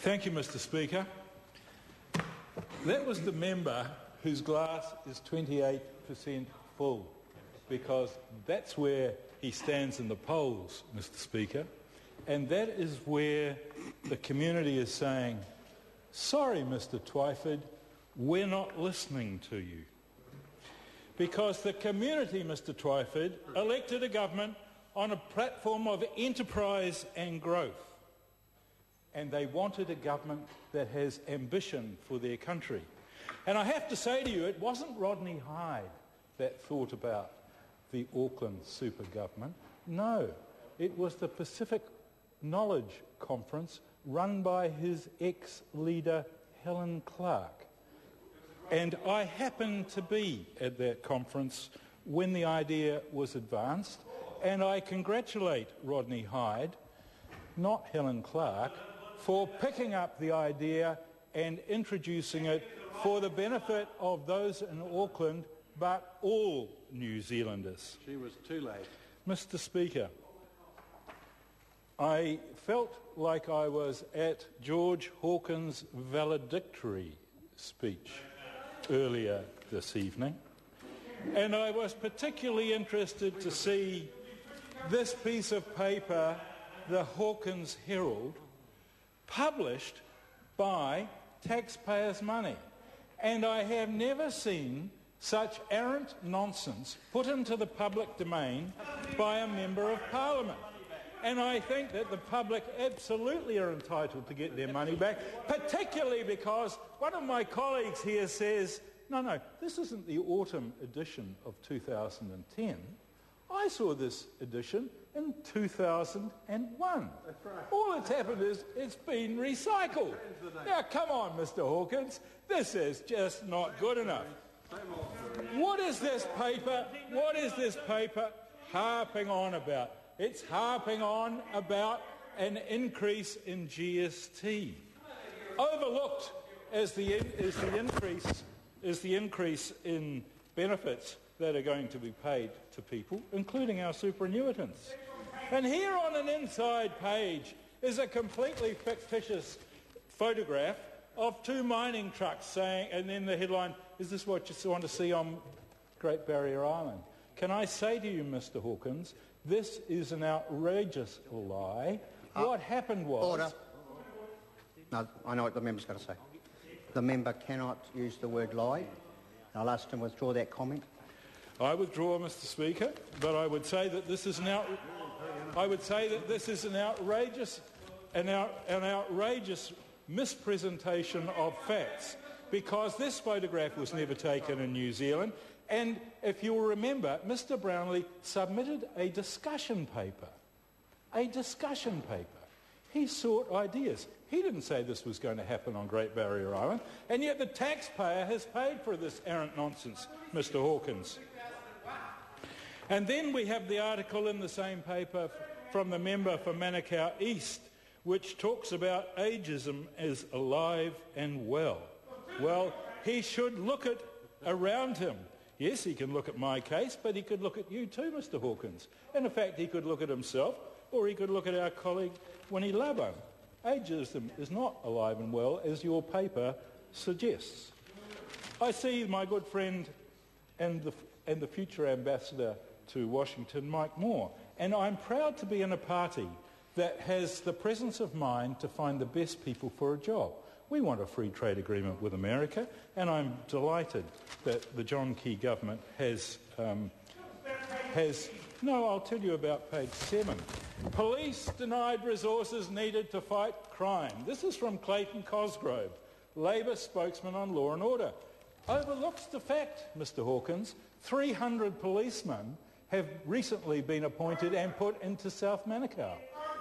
Thank you, Mr. Speaker. That was the member whose glass is 28% full, because that's where he stands in the polls, Mr. Speaker, and that is where the community is saying, sorry, Mr. Twyford, we're not listening to you. Because the community, Mr. Twyford, elected a government on a platform of enterprise and growth. And they wanted a government that has ambition for their country. And I have to say to you, it wasn't Rodney Hyde that thought about the Auckland super government. No, it was the Pacific Knowledge Conference run by his ex-leader Helen Clark. And I happened to be at that conference when the idea was advanced, and I congratulate Rodney Hyde, not Helen Clark, for picking up the idea and introducing it for the benefit of those in Auckland, but all New Zealanders. She was too late. Mr. Speaker, I felt like I was at George Hawkins' valedictory speech earlier this evening, and I was particularly interested to see this piece of paper, the Hawkins Herald, published by taxpayers' money. And I have never seen such arrant nonsense put into the public domain by a Member of Parliament. And I think that the public absolutely are entitled to get their money back, particularly because one of my colleagues here says, no, this isn't the autumn edition of 2010. I saw this edition in 2001. That's right. All that's happened is it's been recycled. Now, come on, Mr. Hawkins. This is just not good enough. What is this paper harping on about? It's harping on about an increase in GST. Overlooked as the increase in benefits that are going to be paid to people, including our superannuitants. And here on an inside page is a completely fictitious photograph of two mining trucks saying, and then the headline, is this what you want to see on Great Barrier Island? Can I say to you, Mr. Hawkins, this is an outrageous lie. What happened was... Order. No, I know what the member's going to say. The member cannot use the word lie. I'll ask him to withdraw that comment. I withdraw, Mr. Speaker, but I would say that this is an outrageous mispresentation of facts, because this photograph was never taken in New Zealand, and if you'll remember, Mr. Brownlee submitted a discussion paper. He sought ideas. He didn't say this was going to happen on Great Barrier Island, and yet the taxpayer has paid for this errant nonsense, Mr. Hawkins. And then we have the article in the same paper from the member for Manukau East, which talks about ageism as alive and well. Well, he should look at around him. Yes, he can look at my case, but he could look at you too, Mr. Hawkins. And in fact, he could look at himself, or he could look at our colleague Winnie Labo. Ageism is not alive and well, as your paper suggests. I see my good friend and the future ambassador to Washington, Mike Moore, and I'm proud to be in a party that has the presence of mind to find the best people for a job. We want a free trade agreement with America, and I'm delighted that the John Key government has... No, I'll tell you about page 7. Police denied resources needed to fight crime. This is from Clayton Cosgrove, Labor spokesman on law and order. Overlooks the fact, Mr. Hawkins, 300 policemen have recently been appointed and put into South Manukau.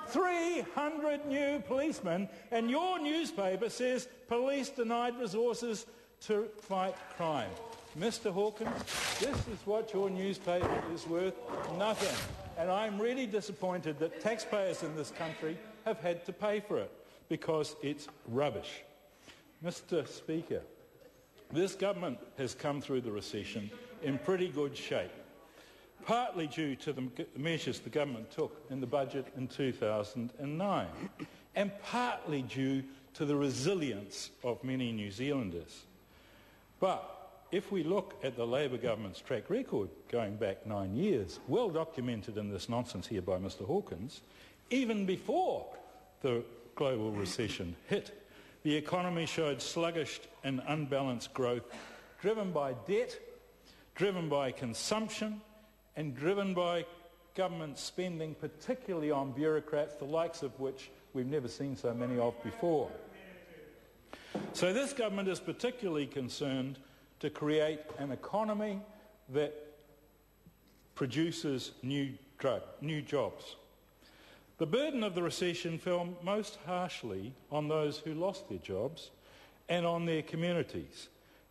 300 new policemen, and your newspaper says police denied resources to fight crime. Mr. Hawkins, this is what your newspaper is worth, nothing. And I'm really disappointed that taxpayers in this country have had to pay for it, because it's rubbish. Mr. Speaker, this government has come through the recession in pretty good shape, partly due to the measures the government took in the budget in 2009, and partly due to the resilience of many New Zealanders. But if we look at the Labor government's track record going back 9 years, well documented in this nonsense here by Mr Hawkins, even before the global recession hit, the economy showed sluggish and unbalanced growth, driven by debt, driven by consumption, and driven by government spending, particularly on bureaucrats, the likes of which we've never seen so many of before. So this government is particularly concerned to create an economy that produces new jobs. The burden of the recession fell most harshly on those who lost their jobs and on their communities,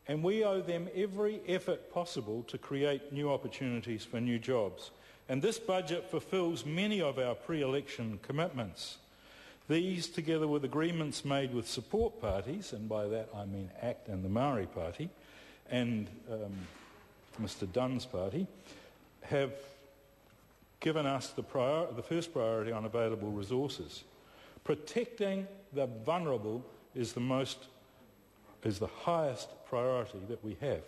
and we owe them every effort possible to create new opportunities for new jobs. And this budget fulfills many of our pre-election commitments. These, together with agreements made with support parties, and by that I mean ACT and the Maori Party, and Mr Dunn's party, have given us the first priority on available resources. Protecting the vulnerable is the highest priority that we have.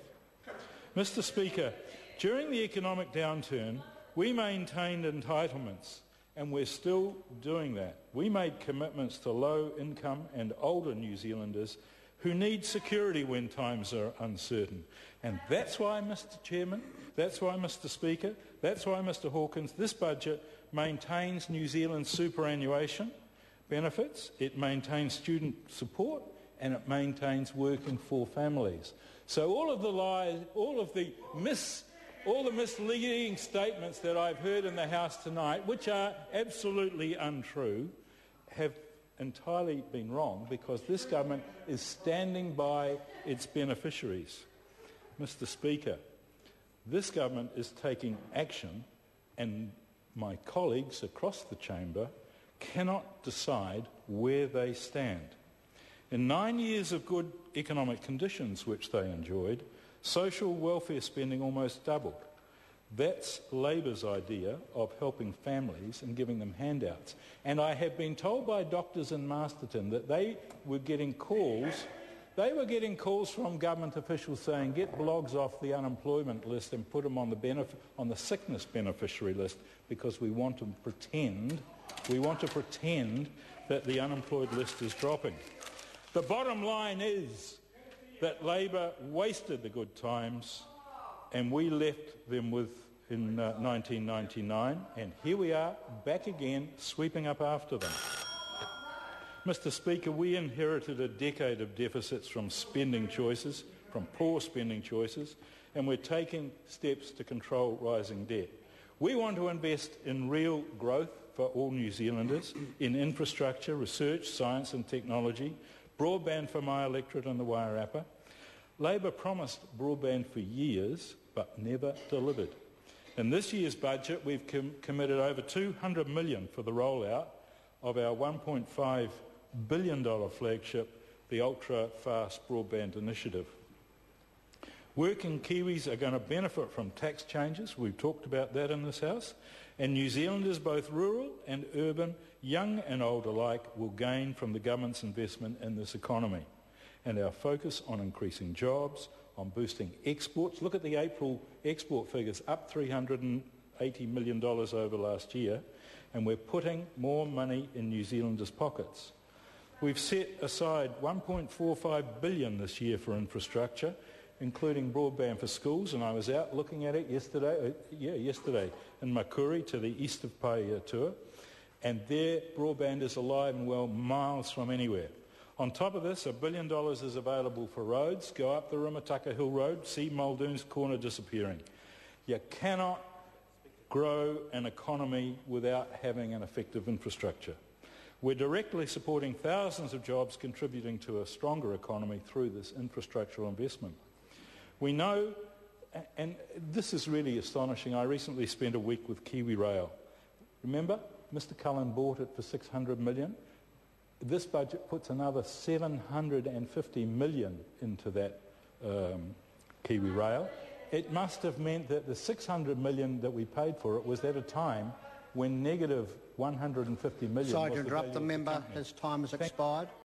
Mr Speaker, during the economic downturn, we maintained entitlements, and we're still doing that. We made commitments to low-income and older New Zealanders who need security when times are uncertain. And that's why, Mr Chairman, that's why, Mr Speaker, that's why, Mr Hawkins, this budget maintains New Zealand's superannuation benefits, it maintains student support, and it maintains working for families. So all of the lies, all the misleading statements that I've heard in the House tonight, which are absolutely untrue, have entirely been wrong, because this government is standing by its beneficiaries. Mr Speaker, this government is taking action, and my colleagues across the chamber cannot decide where they stand. In 9 years of good economic conditions which they enjoyed, social welfare spending almost doubled. That's Labor's idea of helping families and giving them handouts. And I have been told by doctors in Masterton that they were getting calls from government officials saying, get blogs off the unemployment list and put them on the sickness beneficiary list, because we want to pretend that the unemployed list is dropping. The bottom line is that Labor wasted the good times, and we left them in 1999, and here we are back again, sweeping up after them. Mr Speaker, we inherited a decade of deficits from poor spending choices, and we're taking steps to control rising debt. We want to invest in real growth for all New Zealanders, in infrastructure, research, science and technology, broadband for my electorate and the Wairarapa. Labor promised broadband for years, but never delivered. In this year's budget, we've committed over $200 million for the rollout of our $1.5 billion flagship, the Ultra-Fast Broadband Initiative. Working Kiwis are going to benefit from tax changes. We've talked about that in this House. And New Zealanders, both rural and urban, young and old alike, will gain from the government's investment in this economy. And our focus on increasing jobs, on boosting exports. Look at the April export figures, up $380 million over last year, and we're putting more money in New Zealanders' pockets. We've set aside $1.45 billion this year for infrastructure, including broadband for schools, and I was out looking at it yesterday in Makuri to the east of Paeatua, and their broadband is alive and well miles from anywhere. On top of this, $1 billion is available for roads. Go up the Rimataka Hill Road, see Muldoon's Corner disappearing. You cannot grow an economy without having an effective infrastructure. We're directly supporting thousands of jobs, contributing to a stronger economy through this infrastructural investment. We know, and this is really astonishing, I recently spent a week with Kiwi Rail. Remember, Mr Cullen bought it for $600 million. This budget puts another $750 million into that Kiwi Rail. It must have meant that the $600 million that we paid for it was at a time when negative $150 million. Sorry to interrupt the member. His time has expired.